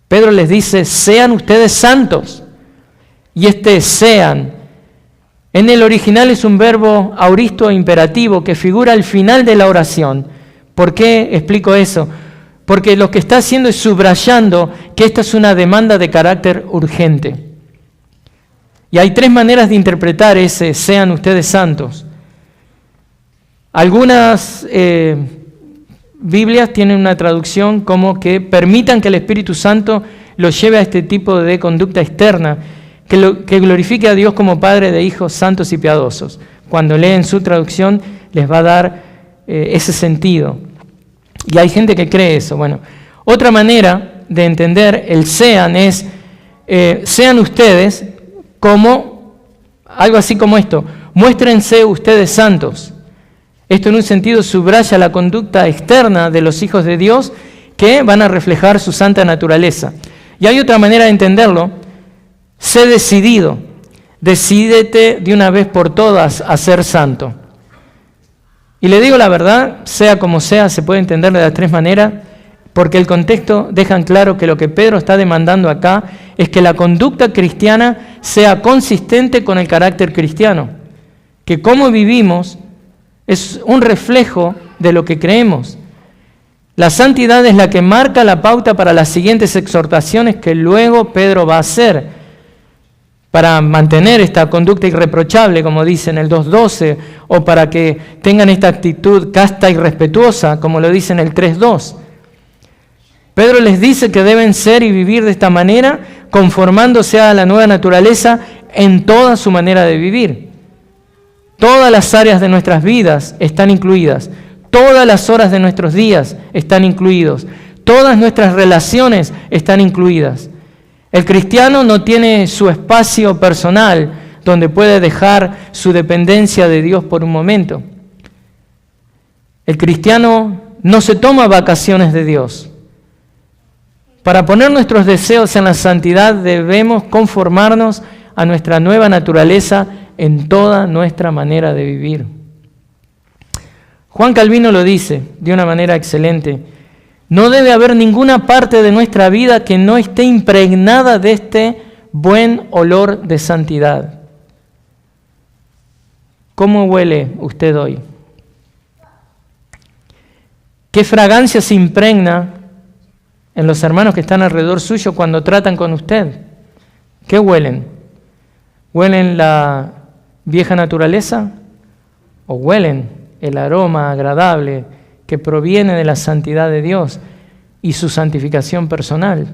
Pedro les dice: sean ustedes santos. Y sean, en el original es un verbo auristo imperativo que figura al final de la oración. ¿Por qué explico eso? Porque lo que está haciendo es subrayando que esta es una demanda de carácter urgente. Y hay tres maneras de interpretar ese sean ustedes santos. Algunas Biblias tienen una traducción como que permitan que el Espíritu Santo los lleve a este tipo de conducta externa, que glorifique a Dios como Padre de hijos santos y piadosos. Cuando leen su traducción les va a dar ese sentido. Y hay gente que cree eso. Bueno, otra manera de entender el sean es, sean ustedes como, algo así como esto, muéstrense ustedes santos. Esto en un sentido subraya la conducta externa de los hijos de Dios que van a reflejar su santa naturaleza. Y hay otra manera de entenderlo, sé decidido, decídete de una vez por todas a ser santo. Y le digo la verdad, sea como sea, se puede entender de las tres maneras, porque el contexto deja en claro que lo que Pedro está demandando acá es que la conducta cristiana sea consistente con el carácter cristiano, que cómo vivimos es un reflejo de lo que creemos. La santidad es la que marca la pauta para las siguientes exhortaciones que luego Pedro va a hacer para mantener esta conducta irreprochable, como dice en el 2.12, o para que tengan esta actitud casta y respetuosa, como lo dice en el 3.2. Pedro les dice que deben ser y vivir de esta manera, conformándose a la nueva naturaleza en toda su manera de vivir. Todas las áreas de nuestras vidas están incluidas. Todas las horas de nuestros días están incluidos. Todas nuestras relaciones están incluidas. El cristiano no tiene su espacio personal donde puede dejar su dependencia de Dios por un momento. El cristiano no se toma vacaciones de Dios. Para poner nuestros deseos en la santidad debemos conformarnos a nuestra nueva naturaleza en toda nuestra manera de vivir. Juan Calvino lo dice de una manera excelente. No debe haber ninguna parte de nuestra vida que no esté impregnada de este buen olor de santidad. ¿Cómo huele usted hoy? ¿Qué fragancia se impregna en los hermanos que están alrededor suyo cuando tratan con usted? ¿Qué huelen? ¿Huelen la vieja naturaleza o huelen el aroma agradable que proviene de la santidad de Dios y su santificación personal?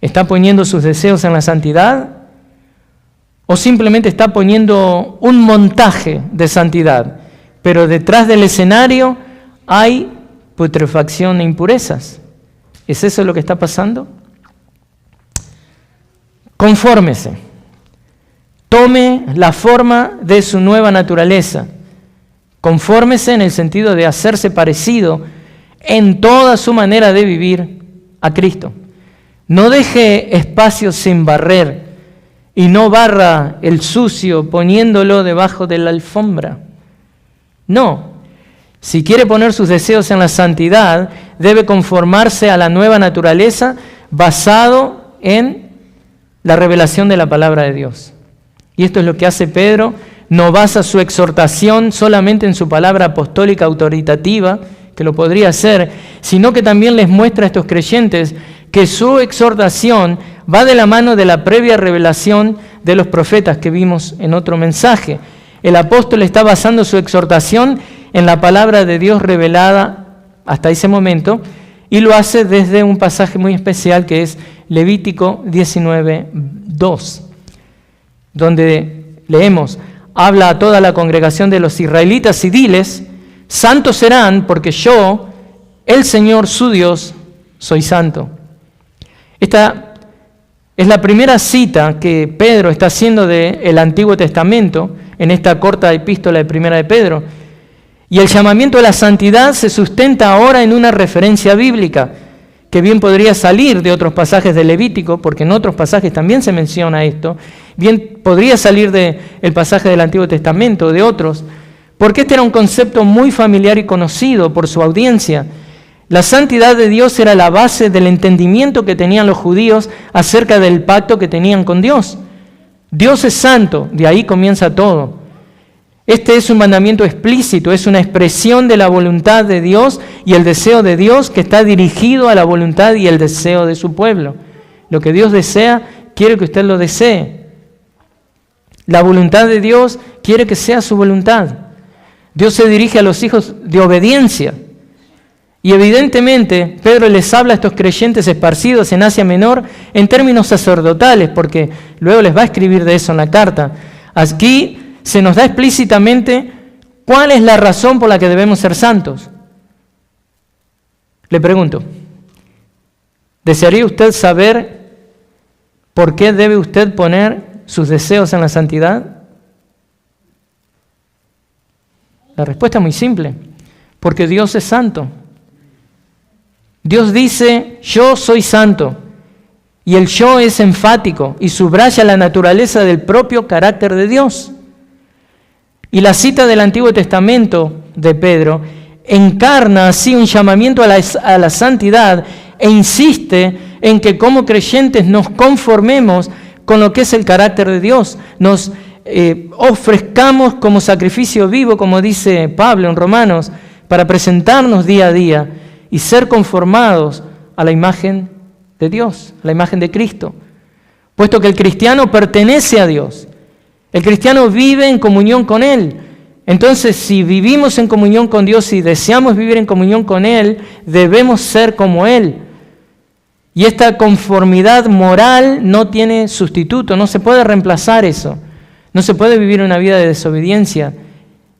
¿Está poniendo sus deseos en la santidad o simplemente está poniendo un montaje de santidad, pero detrás del escenario hay putrefacción e impurezas? ¿Es eso lo que está pasando? Confórmese. Tome la forma de su nueva naturaleza. Confórmese en el sentido de hacerse parecido en toda su manera de vivir a Cristo. No deje espacios sin barrer y no barra el sucio poniéndolo debajo de la alfombra. No. Si quiere poner sus deseos en la santidad, debe conformarse a la nueva naturaleza basado en la revelación de la palabra de Dios. Y esto es lo que hace Pedro. No basa su exhortación solamente en su palabra apostólica autoritativa, que lo podría hacer, sino que también les muestra a estos creyentes que su exhortación va de la mano de la previa revelación de los profetas que vimos en otro mensaje. El apóstol está basando su exhortación en la palabra de Dios revelada hasta ese momento, y lo hace desde un pasaje muy especial que es Levítico 19:2, donde leemos: habla a toda la congregación de los israelitas y diles, santos serán porque yo, el Señor su Dios, soy santo. Esta es la primera cita que Pedro está haciendo del Antiguo Testamento en esta corta epístola de Primera de Pedro. Y el llamamiento a la santidad se sustenta ahora en una referencia bíblica, que bien podría salir de otros pasajes de Levítico, porque en otros pasajes también se menciona esto, bien podría salir del pasaje del Antiguo Testamento, de otros, porque este era un concepto muy familiar y conocido por su audiencia. La santidad de Dios era la base del entendimiento que tenían los judíos acerca del pacto que tenían con Dios. Dios es santo, de ahí comienza todo. Este es un mandamiento explícito, es una expresión de la voluntad de Dios y el deseo de Dios que está dirigido a la voluntad y el deseo de su pueblo. Lo que Dios desea, quiere que usted lo desee. La voluntad de Dios quiere que sea su voluntad. Dios se dirige a los hijos de obediencia. Y evidentemente Pedro les habla a estos creyentes esparcidos en Asia Menor en términos sacerdotales, porque luego les va a escribir de eso en la carta. Aquí se nos da explícitamente cuál es la razón por la que debemos ser santos. Le pregunto, ¿desearía usted saber por qué debe usted poner sus deseos en la santidad? La respuesta es muy simple, porque Dios es santo. Dios dice, yo soy santo, y el yo es enfático y subraya la naturaleza del propio carácter de Dios. Y la cita del Antiguo Testamento de Pedro encarna así un llamamiento a la santidad e insiste en que como creyentes nos conformemos con lo que es el carácter de Dios, nos ofrezcamos como sacrificio vivo, como dice Pablo en Romanos, para presentarnos día a día y ser conformados a la imagen de Dios, a la imagen de Cristo. Puesto que el cristiano pertenece a Dios, el cristiano vive en comunión con Él. Entonces, si vivimos en comunión con Dios y deseamos vivir en comunión con Él, debemos ser como Él. Y esta conformidad moral no tiene sustituto, no se puede reemplazar eso. No se puede vivir una vida de desobediencia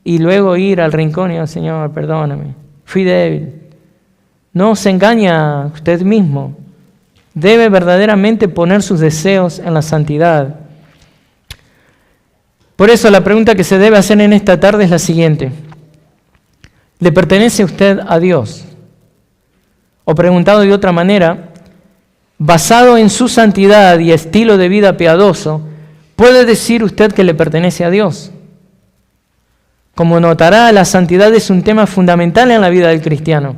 y luego ir al rincón y decir, Señor, perdóname, fui débil. No se engaña a usted mismo. Debe verdaderamente poner sus deseos en la santidad. Por eso la pregunta que se debe hacer en esta tarde es la siguiente. ¿Le pertenece usted a Dios? O preguntado de otra manera, basado en su santidad y estilo de vida piadoso, ¿puede decir usted que le pertenece a Dios? Como notará, la santidad es un tema fundamental en la vida del cristiano,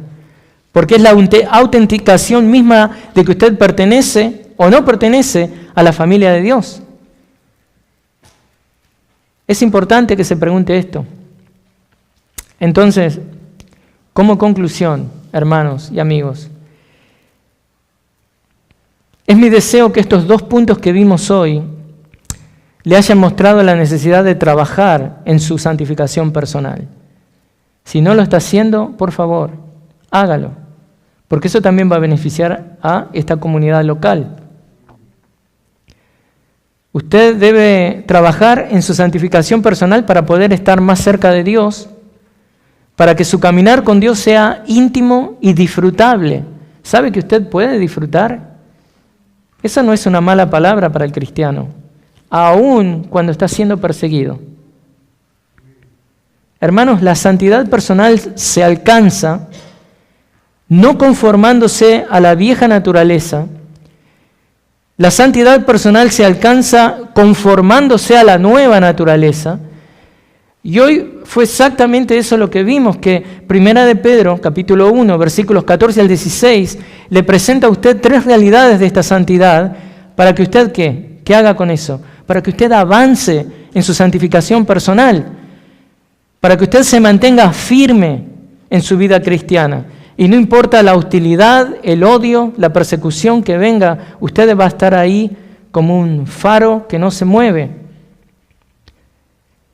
porque es la autenticación misma de que usted pertenece o no pertenece a la familia de Dios. Es importante que se pregunte esto. Entonces, como conclusión, hermanos y amigos, es mi deseo que estos dos puntos que vimos hoy le hayan mostrado la necesidad de trabajar en su santificación personal. Si no lo está haciendo, por favor, hágalo, porque eso también va a beneficiar a esta comunidad local. Usted debe trabajar en su santificación personal para poder estar más cerca de Dios, para que su caminar con Dios sea íntimo y disfrutable. ¿Sabe que usted puede disfrutar? Esa no es una mala palabra para el cristiano, aun cuando está siendo perseguido. Hermanos, la santidad personal se alcanza no conformándose a la vieja naturaleza. La santidad personal se alcanza conformándose a la nueva naturaleza. Y hoy fue exactamente eso lo que vimos, que Primera de Pedro, capítulo 1, versículos 14 al 16, le presenta a usted tres realidades de esta santidad para que usted, ¿qué haga con eso? Para que usted avance en su santificación personal, para que usted se mantenga firme en su vida cristiana. Y no importa la hostilidad, el odio, la persecución que venga, usted va a estar ahí como un faro que no se mueve.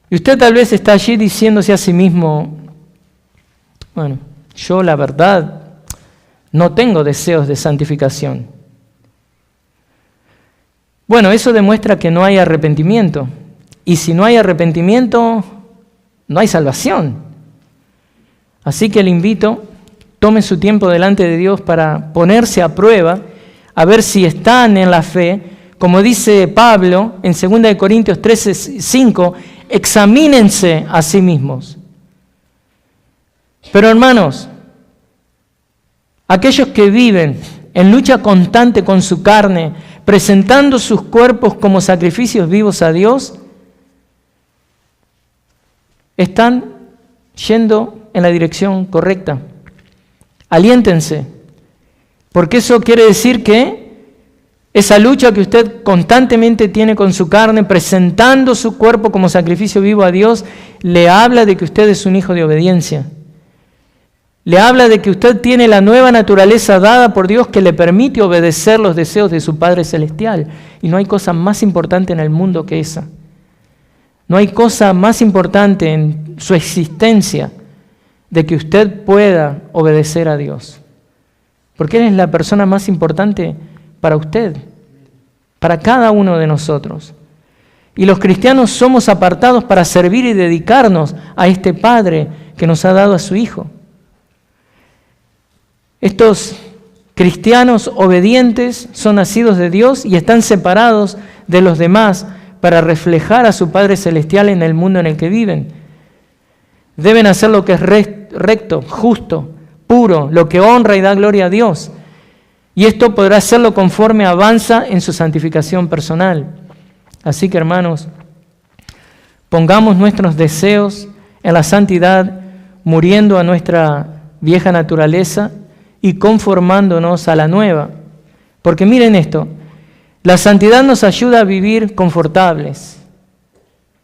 Y usted tal vez está allí diciéndose a sí mismo, bueno, yo la verdad no tengo deseos de santificación. Bueno, eso demuestra que no hay arrepentimiento. Y si no hay arrepentimiento, no hay salvación. Así que le invito, tome su tiempo delante de Dios para ponerse a prueba, a ver si están en la fe. Como dice Pablo en 2 Corintios 13:5, examínense a sí mismos. Pero hermanos, aquellos que viven en lucha constante con su carne, presentando sus cuerpos como sacrificios vivos a Dios, están yendo en la dirección correcta. Aliéntense, porque eso quiere decir que esa lucha que usted constantemente tiene con su carne, presentando su cuerpo como sacrificio vivo a Dios, le habla de que usted es un hijo de obediencia. Le habla de que usted tiene la nueva naturaleza dada por Dios que le permite obedecer los deseos de su Padre Celestial. Y no hay cosa más importante en el mundo que esa. No hay cosa más importante en su existencia de que usted pueda obedecer a Dios. Porque Él es la persona más importante para usted, para cada uno de nosotros. Y los cristianos somos apartados para servir y dedicarnos a este Padre que nos ha dado a su Hijo. Estos cristianos obedientes son nacidos de Dios y están separados de los demás para reflejar a su Padre Celestial en el mundo en el que viven. Deben hacer lo que es recto, justo, puro, lo que honra y da gloria a Dios. Y esto podrá hacerlo conforme avanza en su santificación personal. Así que, hermanos, pongamos nuestros deseos en la santidad, muriendo a nuestra vieja naturaleza y conformándonos a la nueva. Porque miren esto, la santidad nos ayuda a vivir confortables.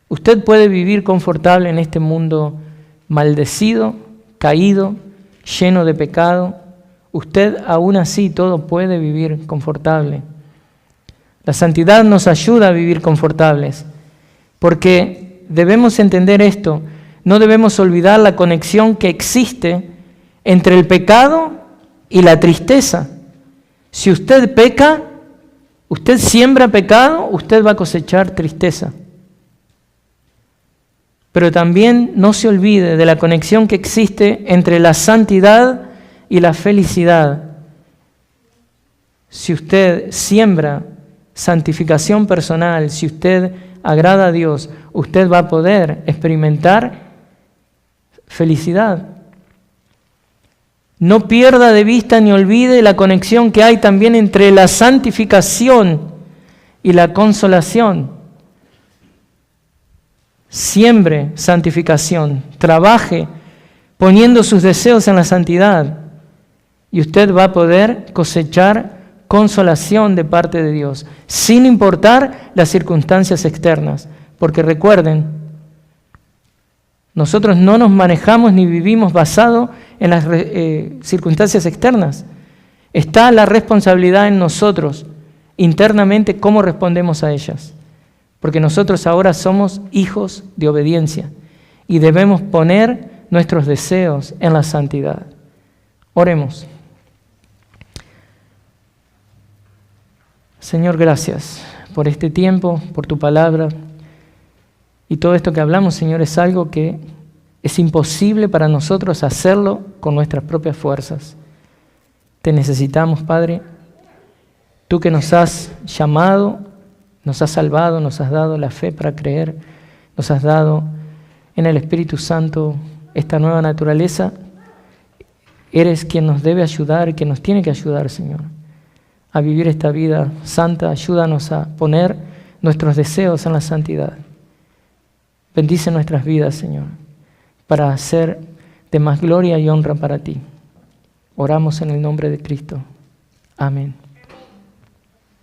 Usted puede vivir confortable en este mundo maldecido, caído, lleno de pecado. Usted aún así todo puede vivir confortable. La santidad nos ayuda a vivir confortables, porque debemos entender esto, no debemos olvidar la conexión que existe entre el pecado y la tristeza. Si usted peca, usted siembra pecado, usted va a cosechar tristeza. Pero también no se olvide de la conexión que existe entre la santidad y la felicidad. Si usted siembra santificación personal, si usted agrada a Dios, usted va a poder experimentar felicidad. No pierda de vista ni olvide la conexión que hay también entre la santificación y la consolación. Siembre santificación, trabaje poniendo sus deseos en la santidad y usted va a poder cosechar consolación de parte de Dios, sin importar las circunstancias externas. Porque recuerden, nosotros no nos manejamos ni vivimos basado en las circunstancias externas. Está la responsabilidad en nosotros, internamente, cómo respondemos a ellas. Porque nosotros ahora somos hijos de obediencia y debemos poner nuestros deseos en la santidad. Oremos. Señor, gracias por este tiempo, por tu palabra. Y todo esto que hablamos, Señor, es algo que es imposible para nosotros hacerlo con nuestras propias fuerzas. Te necesitamos, Padre. Tú que nos has llamado, nos has salvado, nos has dado la fe para creer, nos has dado en el Espíritu Santo esta nueva naturaleza. Eres quien nos debe ayudar y quien nos tiene que ayudar, Señor, a vivir esta vida santa. Ayúdanos a poner nuestros deseos en la santidad. Bendice nuestras vidas, Señor, para hacer de más gloria y honra para ti. Oramos en el nombre de Cristo. Amén.